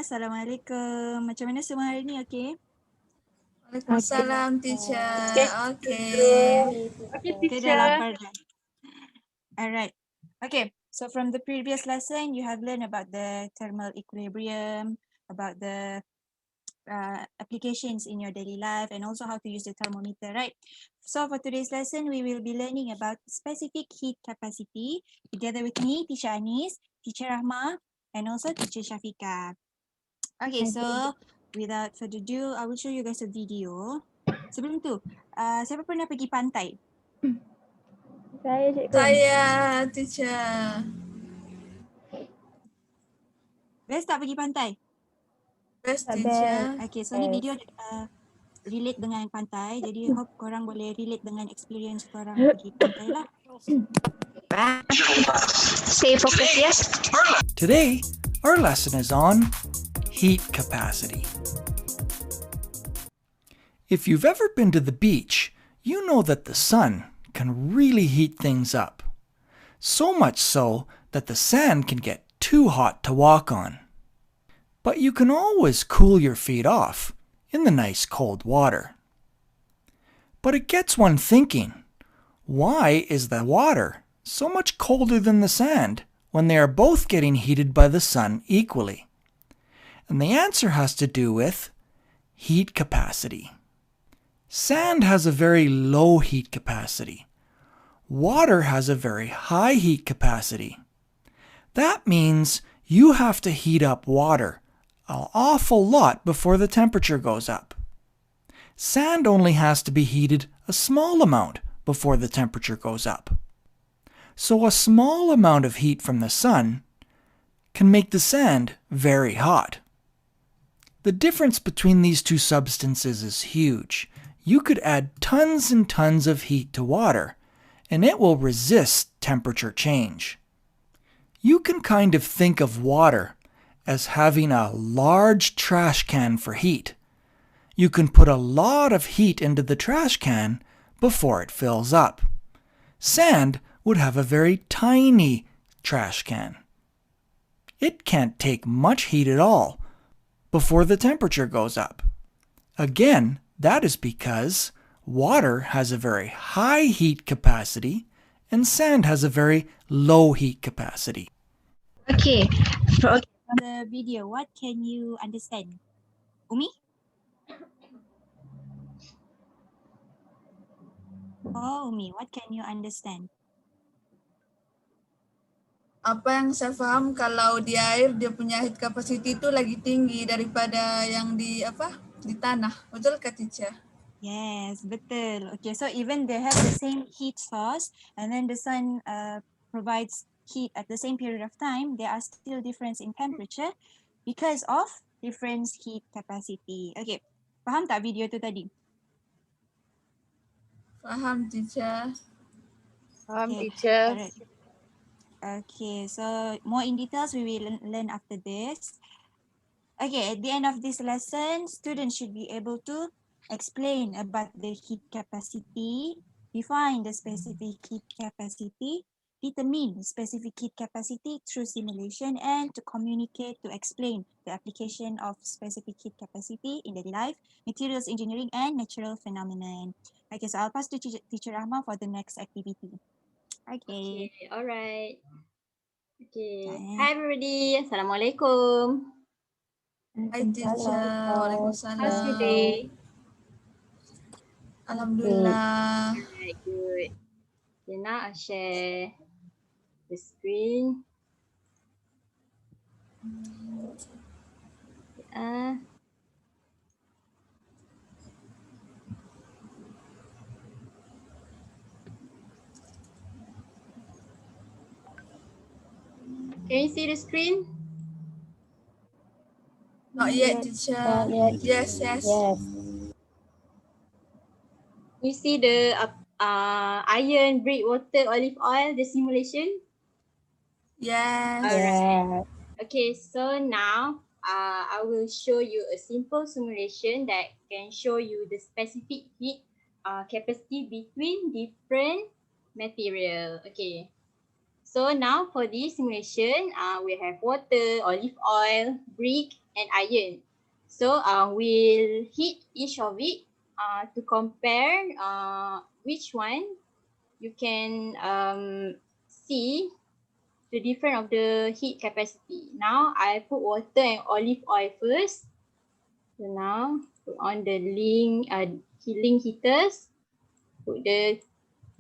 Assalamualaikum. Macam mana semua hari ni, okay? Waalaikumsalam, teacher. Okay, Okay, dah lapar dah. Alright. Okay, so from the previous lesson, you have learned about the thermal equilibrium, about the applications in your daily life, and also how to use the thermometer, right? So for today's lesson, we will be learning about specific heat capacity together with me, Teacher Anis, Teacher Rahma, and also Teacher Shafika. Okay, so without further ado, I will show you guys a video. Sebelum tu, siapa pernah pergi pantai? Saya cikgu. Saya, teacher. Best tak pergi pantai? Best, Tak teacher. Okay, so ni video relate dengan pantai. Jadi hope korang boleh relate dengan experience korang pergi pantai lah. Stay focused, yes? Today, our lesson is on heat capacity. If you've ever been to the beach, you know that the sun can really heat things up. So much so that the sand can get too hot to walk on. But you can always cool your feet off in the nice cold water. But it gets one thinking, why is the water so much colder than the sand when they are both getting heated by the sun equally? And the answer has to do with heat capacity. Sand has a very low heat capacity. Water has a very high heat capacity. That means you have to heat up water an awful lot before the temperature goes up. Sand only has to be heated a small amount before the temperature goes up. So a small amount of heat from the sun can make the sand very hot. The difference between these two substances is huge. You could add tons and tons of heat to water, and it will resist temperature change. You can kind of think of water as having a large trash can for heat. You can put a lot of heat into the trash can before it fills up. Sand would have a very tiny trash can. It can't take much heat at all before the temperature goes up. Again, that is because water has a very high heat capacity and sand has a very low heat capacity. Okay, from the video, what can you understand? Umi? Oh, Umi, what can you understand? Apa yang saya faham kalau di air dia punya heat capacity itu lagi tinggi daripada yang di tanah. Betul kah, teacher? Yes, betul. Okay, so even they have the same heat source and then the sun provides heat at the same period of time, there are still difference in temperature because of different heat capacity. Okay, faham tak video tu tadi? Faham, teacher. Faham, Okay, teacher. alright. Okay, so more in details we will learn after this. Okay, at the end of this lesson, students should be able to explain about the heat capacity, define the specific heat capacity, determine specific heat capacity through simulation, and to communicate to explain the application of specific heat capacity in daily life, materials engineering, and natural phenomenon. Okay, so I'll pass to Teacher Rahma for the next activity. Okay. Alright. Okay. Okay. Hi everybody. Assalamualaikum. Hai, teacher. Waalaikumsalam. How's your day? Alhamdulillah. Alright, good. Okay, now I'll share the screen. Can you see the screen? Not yet, teacher. Yes. You see the iron, brick, water, olive oil, the simulation? Yes. Alright. Okay, so now I will show you a simple simulation that can show you the specific heat capacity between different material. Okay. So now for this simulation, we have water, olive oil, brick, and iron. So we'll heat each of it to compare which one you can see the difference of the heat capacity. Now I put water and olive oil first. So now put on the healing heaters. Put the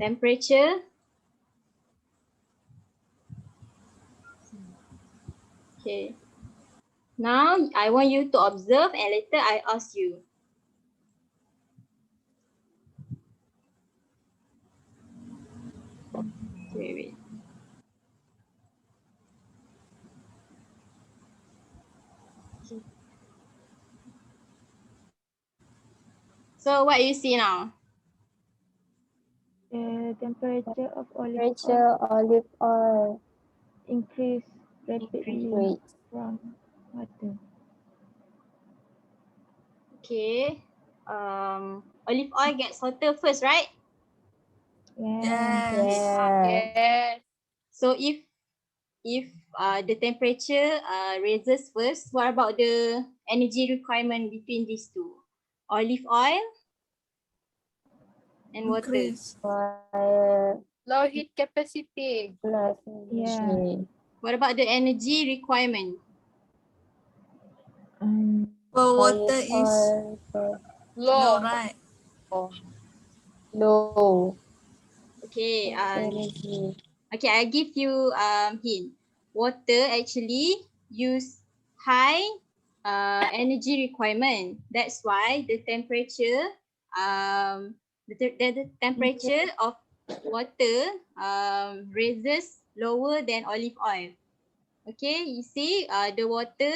temperature. Okay. Now I want you to observe and later I ask you. Wait. Okay. So what you see now? The temperature of olive Temperature oil olive oil increase rapidly rate. from water. Okay. Olive oil gets hotter first, right? Yeah. Yeah. Yes. So if the temperature raises first, what about the energy requirement between these two? Olive oil and water. Increase. Fire Low heat capacity. plus Yeah. energy. What about the energy requirement? For water Olive is oil for low, right? low Okay. energy. Okay, I give you hint. Water actually use high energy requirement. That's why the temperature the temperature of water raises lower than olive oil. Okay, you see the water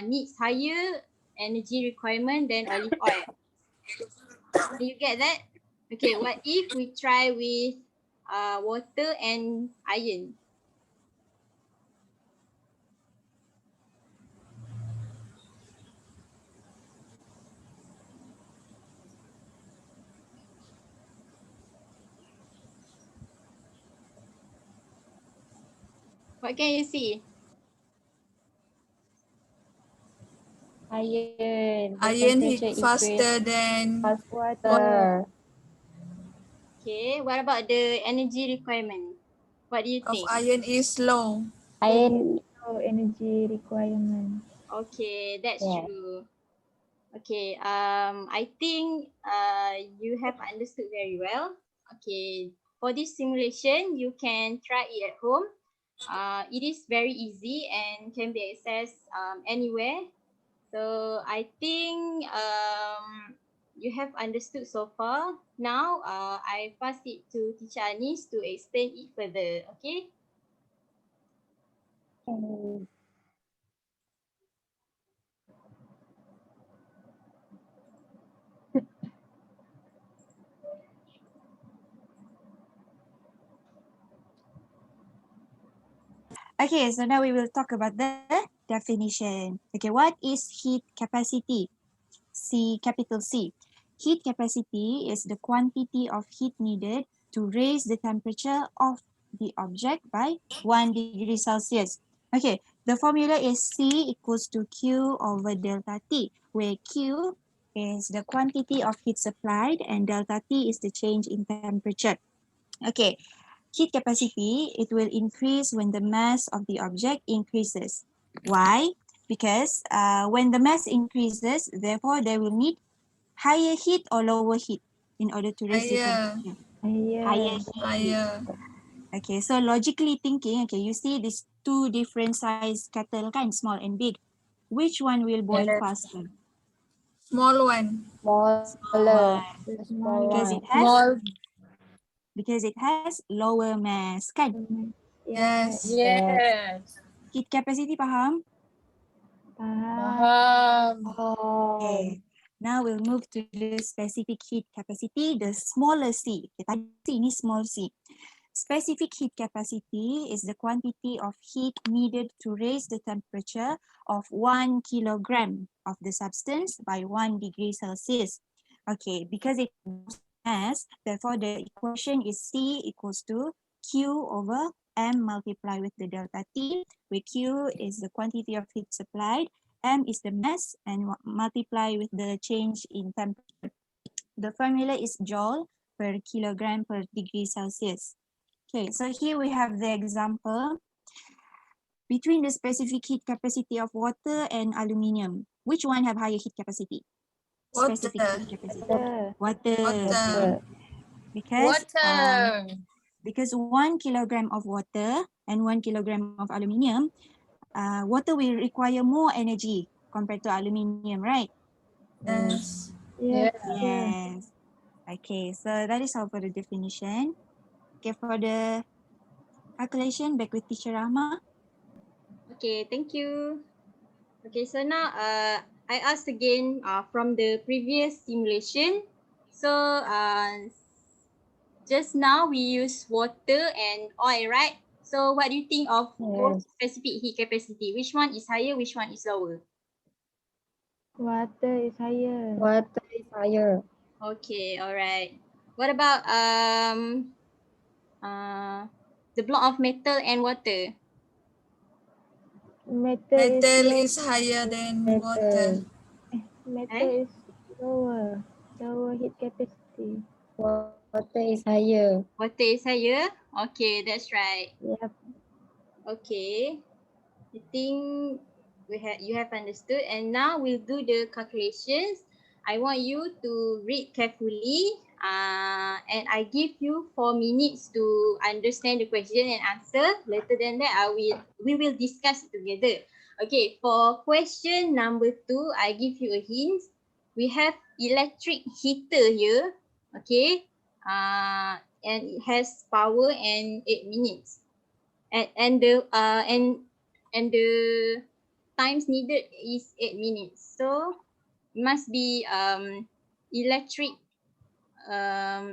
needs higher energy requirement than olive oil. Do you get that? Okay, what if we try with water and iron? What can you see? Iron. The Iron heat temperature faster increase than fast water. water. Okay, what about the energy requirement? What do you Of think? iron is low. Iron. Low energy requirement. Okay, that's Yeah. true. Okay, I think you have understood very well. Okay, for this simulation, you can try it at home. It is very easy and can be accessed anywhere. So I think you have understood so far. Now I pass it to Teacher Anis to explain it further. Okay. Mm. Okay, so now we will talk about the definition. Okay, what is heat capacity? Capital C. Heat capacity is the quantity of heat needed to raise the temperature of the object by 1 degree Celsius. Okay, the formula is C equals to Q over delta T, where Q is the quantity of heat supplied and delta T is the change in temperature. Okay, heat capacity, it will increase when the mass of the object increases. Why? Because when the mass increases, therefore they will need higher heat or lower heat in order to raise the Higher. temperature. Higher. Heat. Higher. Okay, so logically thinking, okay, you see these two different size kettle, kind small and big. Which one will boil Yes. faster? Small one. Smaller. The The small small Because one. it has Small. lower mass, kan? Yeah. Yes. Yes. Heat capacity, faham? Paham. Okay. Now we'll move to the specific heat capacity, the smaller c. Okay, tadi C ini small c. Specific heat capacity is the quantity of heat needed to raise the temperature of 1 kilogram of the substance by 1 degree Celsius. Okay, because it mass, therefore the equation is C equals to Q over M multiplied with the delta T, where Q is the quantity of heat supplied M is the mass, and multiply with the change in temperature. The formula is joule per kilogram per degree Celsius. Okay, so here we have the example. Between the specific heat capacity of water and aluminium, which one have higher heat capacity? Specific Water. heat capacity. Water. Water. Water. Because 1 kilogram of water and 1 kilogram of aluminium, water will require more energy compared to aluminium, right? Yes. Yes. Yes. Okay, so that is all for the definition. Okay, for the calculation, back with Teacher Rahma. Okay, thank you. Okay, so now I asked again from the previous simulation. So just now we use water and oil, right? So what do you think of both Yes. specific heat capacity? Which one is higher, which one is lower? Water is higher. Water is higher. Okay, all right. What about the block of metal and water? Metal is higher than water. Metal is lower. Lower heat capacity. Water is higher. Water is higher. Okay, that's right. Yep. Okay, I think you have understood, and now we'll do the calculations. I want you to read carefully, and I give you 4 minutes to understand the question and answer. Later than that, we will discuss it together. Okay, for question number 2, I give you a hint. We have electric heater here. Okay, and it has power and 8 minutes. And the times needed is 8 minutes. So it must be electric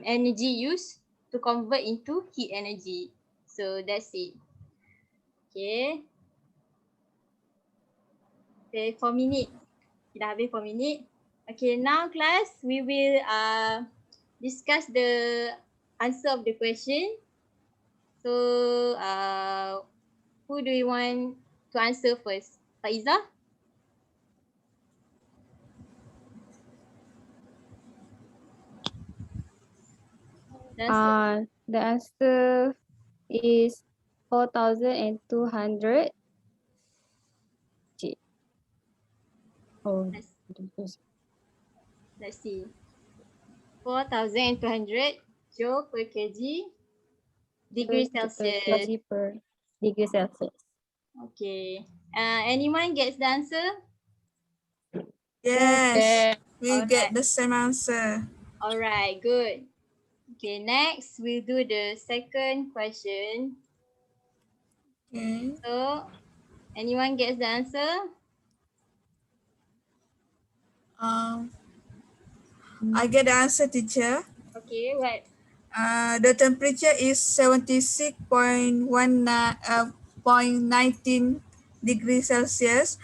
energy used to convert into heat energy. So that's it. Okay. Okay, 4 minutes. Kita habis 4 minit. Okay, now class, we will discuss the answer of the question. So who do you want to answer first? Faiza? The answer is 4,200. Oh, Let's see. 4,200 joule per kg degree Celsius. kg per degree Celsius. Okay. Anyone gets the answer? Yes. We Alright. get the same answer. Alright, good. Okay, next we'll do the second question. Okay. So, anyone gets the answer? I get the answer, teacher. Okay, what? The temperature is 76.19 degrees Celsius.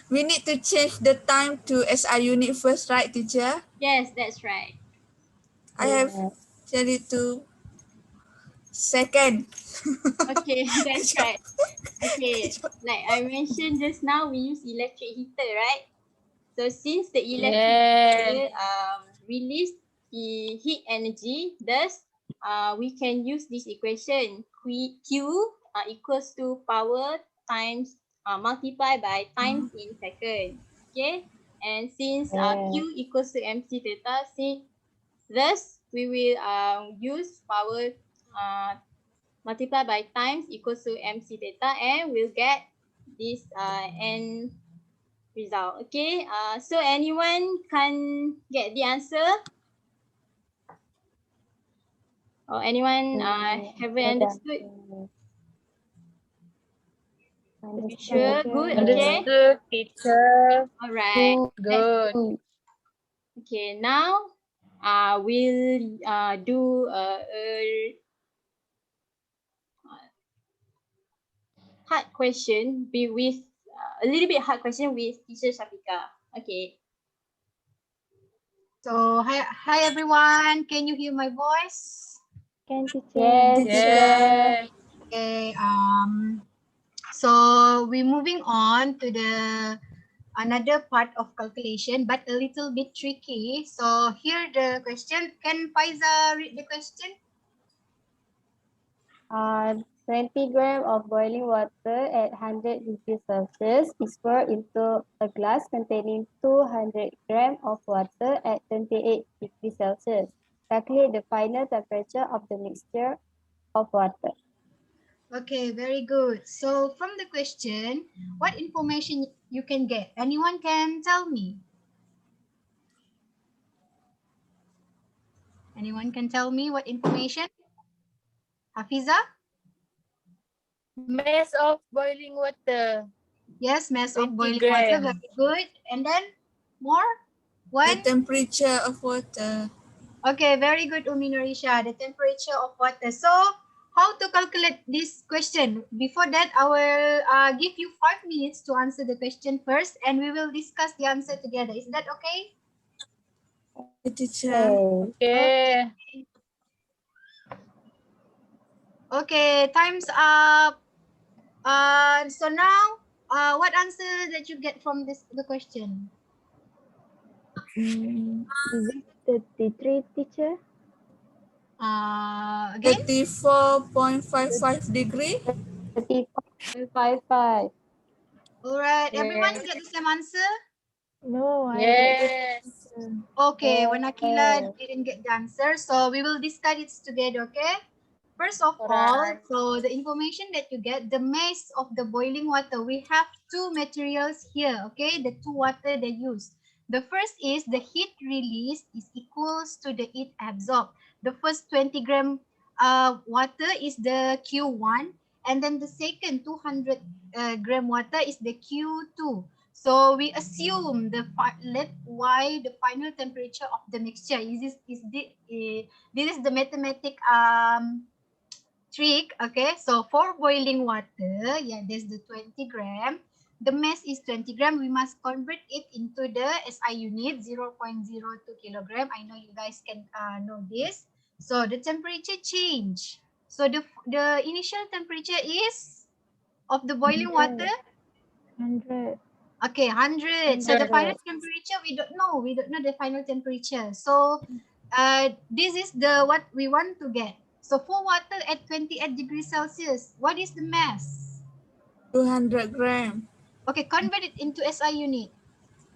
We need to change the time to SI unit first, right, teacher? Yes, that's right. I have changed it to second. Okay, that's right. Okay, like I mentioned just now, we use electric heater, right? So since the electric heater release the heat energy, thus we can use this equation. Q equals to power times multiply by times in second. Okay, and since Q equals to mc theta, thus we will use power multiply by times equals to mc theta, and we'll get this n result. Okay, so anyone can get the answer? Or anyone haven't understood? You sure? Good, okay. Understood, teacher. All right. Good. Okay, now we'll do a hard question with a little bit hard question with teacher Shafika. Okay. So, hi everyone. Can you hear my voice? Can teacher? Yes. Okay. So we're moving on to the another part of calculation, but a little bit tricky. So here the question. Can Faiza read the question? 20 grams of boiling water at 100 degrees Celsius is poured into a glass containing 200 grams of water at 28 degrees Celsius. Calculate the final temperature of the mixture of water. Okay, very good. So from the question, what information you can get? Anyone can tell me? Anyone can tell me what information? Hafiza? Mass of boiling water. Yes, mass of 20 boiling water. grams. Very good. And then more? The One? temperature of water. Okay, very good, Umi Nurisha. The temperature of water. So, how to calculate this question? Before that, I will give you 5 minutes to answer the question first, and we will discuss the answer together. Is that okay? The teacher. Okay. Okay, time's up. So now, what answer that you get from the question? Is it 33, teacher? Again? 34.55 degree. 34.55. All right, everyone Yes. get the same answer? No, I Yes. Okay, when Akila Yes. didn't get the answer, so we will discuss it together, okay? First of all, Alright. so the information that you get, the mass of the boiling water, we have two materials here, okay? The two water they use. The first is the heat released is equals to the heat absorbed. The first 20 gram water is the Q1, and then the second 200 gram water is the Q2. So we assume let y the final temperature of the mixture this is the mathematic trick. Okay, so for boiling water, yeah, there's the 20 gram. The mass is 20 gram. We must convert it into the SI unit 0.02 kilogram. I know you guys can know this. So the temperature change. So the initial temperature is of the boiling water. 100. Okay, 100. So the 100. final temperature, we don't know. We don't know the final temperature. So this is the what we want to get. So for water at 28 degrees Celsius, what is the mass? 200 gram. Okay, convert it into SI unit.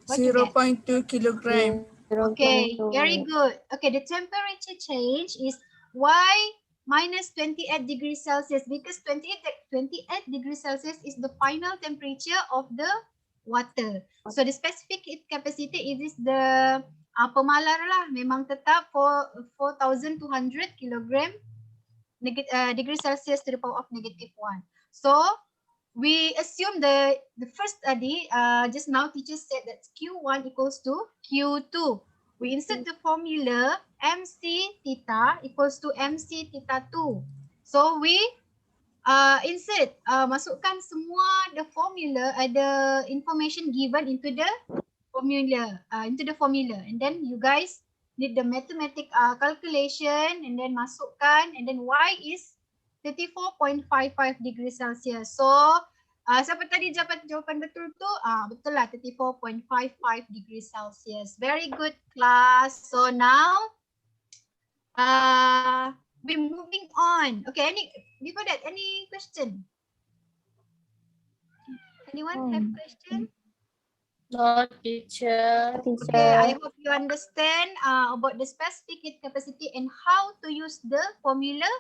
What you get? 0.2 kilogram. Okay, 0.2. very good. Okay, the temperature change is Y minus 28 degrees Celsius because 28 degrees Celsius is the final temperature of the water. So the specific heat capacity is the pemalar lah, memang tetap for 4,200 kilogram degree Celsius to the power of -1. So we assume the first study just now teacher said that Q1 equals to Q2. We insert the formula MC theta equals to MC theta 2. So we insert masukkan semua the formula the information given into the formula and then you guys need the mathematic calculation and then masukkan and then Y is 34.55 degrees Celsius. So siapa tadi dapat jawapan betul tu? Betul lah 34.55 degrees Celsius. Very good class. So now we're moving on. Okay, before that, any question? Anyone have question? No, teacher. Okay, I hope you understand about the specific heat capacity and how to use the formula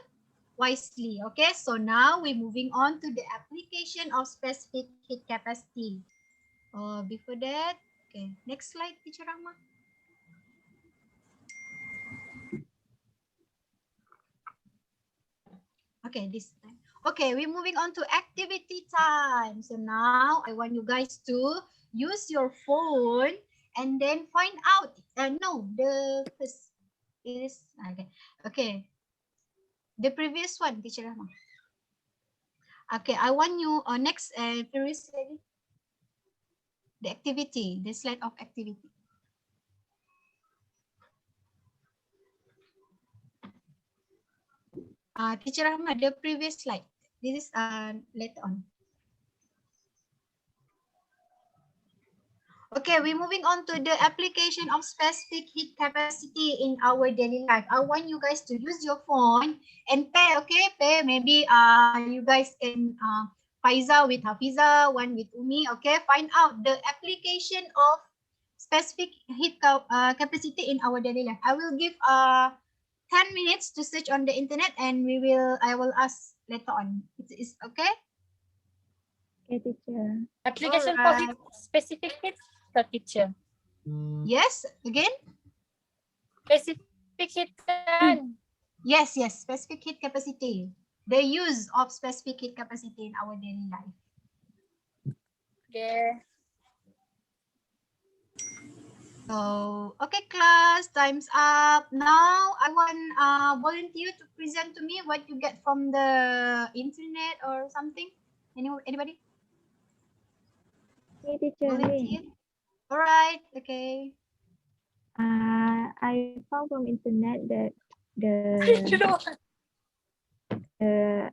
wisely. Okay, so now we're moving on to the application of specific heat capacity. Before that, okay, next slide, Teacher Rahma. Okay, this time. Okay, we're moving on to activity time. So now I want you guys to use your phone and then find out. No, the first is okay. Okay, the previous one, Teacher Rahma. Okay, I want you next previous slide. The activity, the slide of activity. Teacher Rahma, the previous slide. This is later on. Okay, we're moving on to the application of specific heat capacity in our daily life. I want you guys to use your phone and pay, okay? Pay, maybe you guys can Faiza with Hafiza, one with Umi, okay? Find out the application of specific heat capacity in our daily life. I will give 10 minutes to search on the internet and I will ask later on. It's okay? Okay, teacher. Application for Alright. heat specific heat, the teacher. Yes, again? Specific heat kan. Yes, specific heat capacity. The use of specific heat capacity in our daily life. Okay. So, okay class, time's up. Now, I want volunteer to present to me what you get from the internet or something. Anybody? Hey, teacher. Volunteer? Me. Alright, okay. I found from internet that You know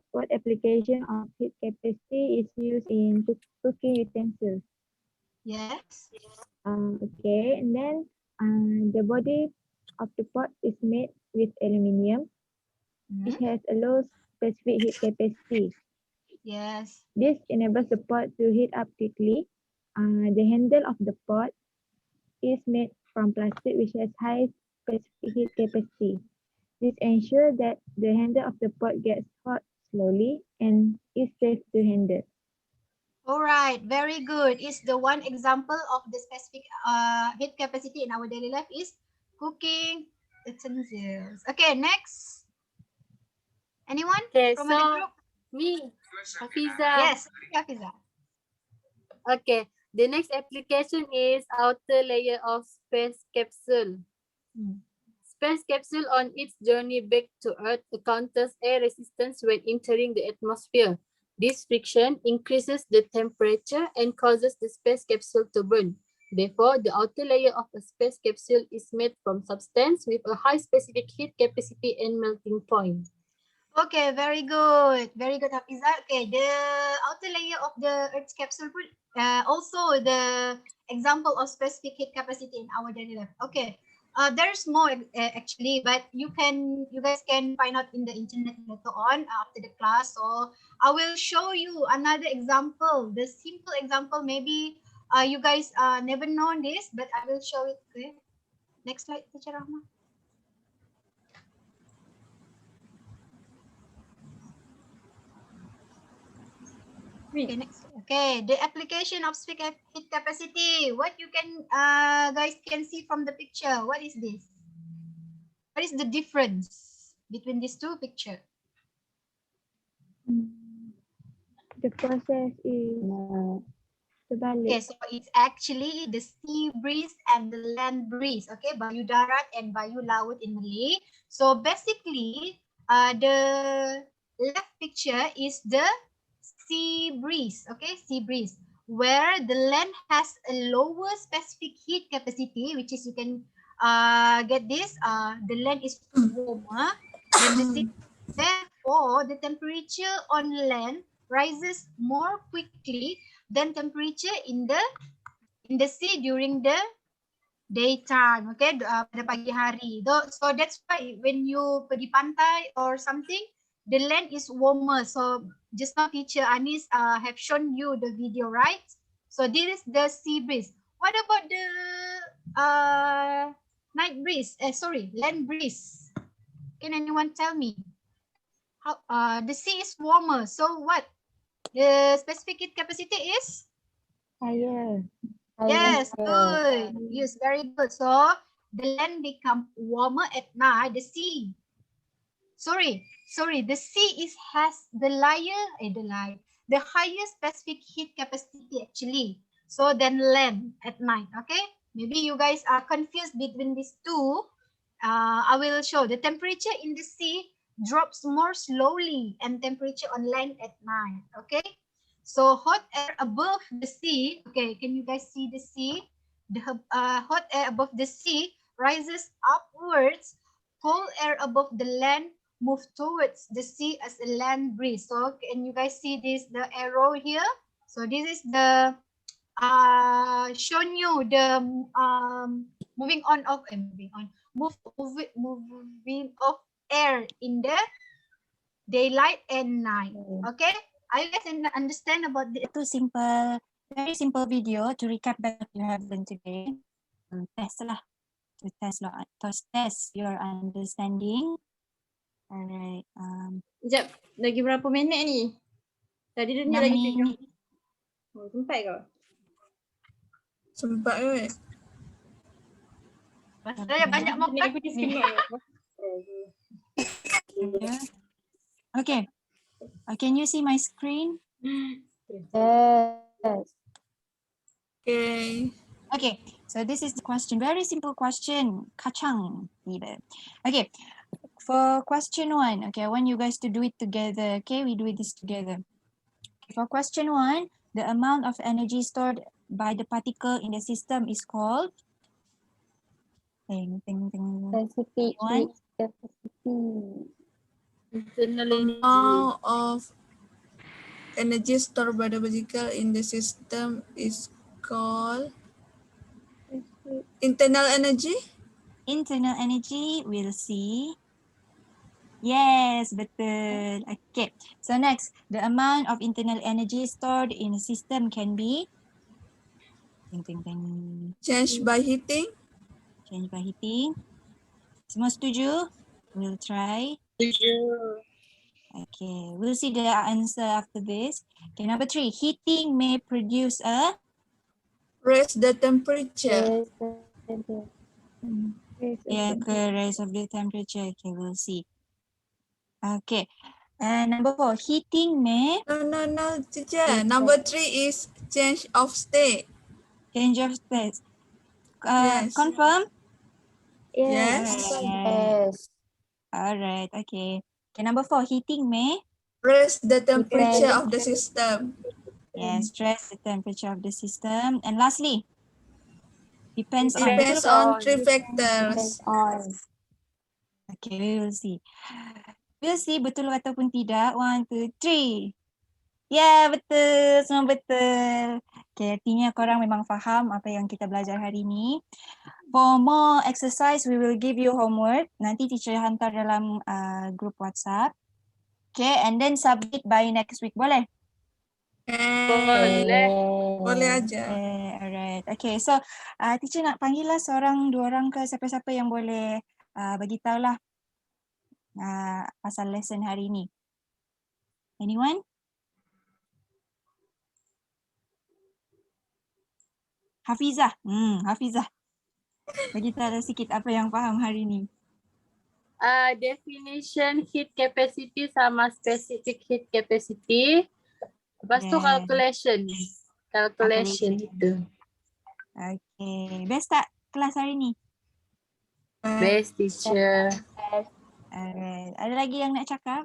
what application of heat capacity is used in cooking utensils. Yes. Okay, and then the body of the pot is made with aluminium, which Mhm. has a low specific heat capacity. Yes. This enables the pot to heat up quickly. The handle of the pot is made from plastic, which has high specific heat capacity. This ensures that the handle of the pot gets hot slowly and is safe to handle. Alright, very good. Is the one example of the specific heat capacity in our daily life is cooking utensils. Okay, next. Anyone Okay, from so the group? me, Hafiza. Yes, Hafiza. Okay, the next application is outer layer of space capsule. Space capsule on its journey back to Earth encounters air resistance when entering the atmosphere. This friction increases the temperature and causes the space capsule to burn. Therefore, the outer layer of a space capsule is made from substance with a high specific heat capacity and melting point. Okay, very good. Very good, Hafiza. Okay, the outer layer of the Earth's capsule pun also the example of specific heat capacity in our daily life. Okay, there's more actually, but you guys can find out in the internet later on after the class. So I will show you another example, the simple example. Maybe you guys never known this, but I will show it. Okay, next slide, Teacher Rahma. Okay, next. Okay, the application of specific heat capacity. What you can guys can see from the picture. What is this? What is the difference between these two pictures? The process is Okay, terbalik. so it's actually the sea breeze and the land breeze. Okay, Bayu Darat and Bayu Laut in Malay. So basically, the left picture is the sea breeze. Okay, sea breeze, where the land has a lower specific heat capacity, which is you can get this. The land is warmer than the sea. Therefore, the temperature on land rises more quickly than temperature in the sea during the daytime. Okay, pada pagi hari. So that's why when you pergi pantai or something, the land is warmer. So just now teacher Anis have shown you the video, right? So this is the sea breeze. What about the night breeze? Land breeze. Can anyone tell me? How the sea is warmer. So what? The specific heat capacity is? Higher. Yes, good. Yes, very good. So the land become warmer at night. The sea, the sea has the highest specific heat capacity actually. So then land at night. Okay, maybe you guys are confused between these two. I will show the temperature in the sea drops more slowly and temperature on land at night. Okay. So hot air above the sea, okay, can you guys see the sea? The hot air above the sea rises upwards. Cold air above the land move towards the sea as a land breeze. So can you guys see this, the arrow here? So this is the shown you the moving of air in the daylight and night. Okay, are you guys understand about this? Itu simple, very simple video to recap back what you have learned today. Test lah, to test your understanding. Alright. Sekejap, lagi berapa minit ni? Tadi dia ni 6 lagi minit. 7. Oh, sempat ke? Sempat ke? Saya banyak makan. Aku disconnect. Okay. Can you see my screen? Yes. Okay. Okay, so this is the question. Very simple question. Kacang. Okay, for question 1, okay, I want you guys to do it together. Okay, we do this together. For question 1, the amount of energy stored by the particle in the system is called Specific One. heat capacity. Internal energy. Amount of energy stored by the particle in the system is called internal energy. internal energy. We'll see. Yes, betul. Okay, so next, the amount of internal energy stored in a system can be Changed by heating. change by heating. Semua setuju? We'll try. Okay, we'll see the answer after this. Okay, number 3, heating may produce a Raise the temperature. rise of the temperature. Okay, we'll see. Okay, and number 4, heating may No, teacher. Number 3 is change of state. change of state. Yes. Confirm? Yes. Yes. Alright, okay. Okay, number 4, heating may Raise the temperature of the system. stress the temperature of the system. And lastly, depends on. Depends on 3 factors. Okay, we will see. We'll see betul ataupun tidak. 1, 2, 3. Yeah, betul. Semua betul. Okay, artinya korang memang faham apa yang kita belajar hari ni. For more exercise, we will give you homework. Nanti teacher hantar dalam group WhatsApp. Okay, and then submit by next week. Boleh? Boleh aja. Alright. Okay, so teacher nak panggil lah seorang, 2 orang ke siapa-siapa yang boleh bagi tahu lah pasal lesson hari ni. Anyone? Hafizah. Hafizah. Bagi tahu sikit apa yang faham hari ni. Definition heat capacity sama specific heat capacity. Lepas tu calculation itu. Okay. Best tak kelas hari ni? Best teacher. Alright. Ada lagi yang nak cakap?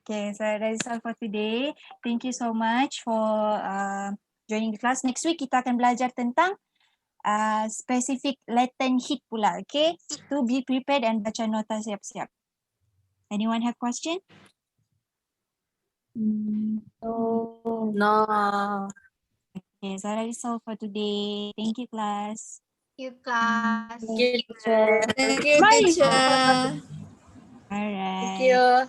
Okay, so that's all for today. Thank you so much for joining the class. Next week kita akan belajar tentang specific latent heat pula. Okay, to be prepared and baca nota siap-siap. Anyone have question? No. Okay, so that's all for today. Thank you, class. You class. Thank you, teacher. Alright. Thank you.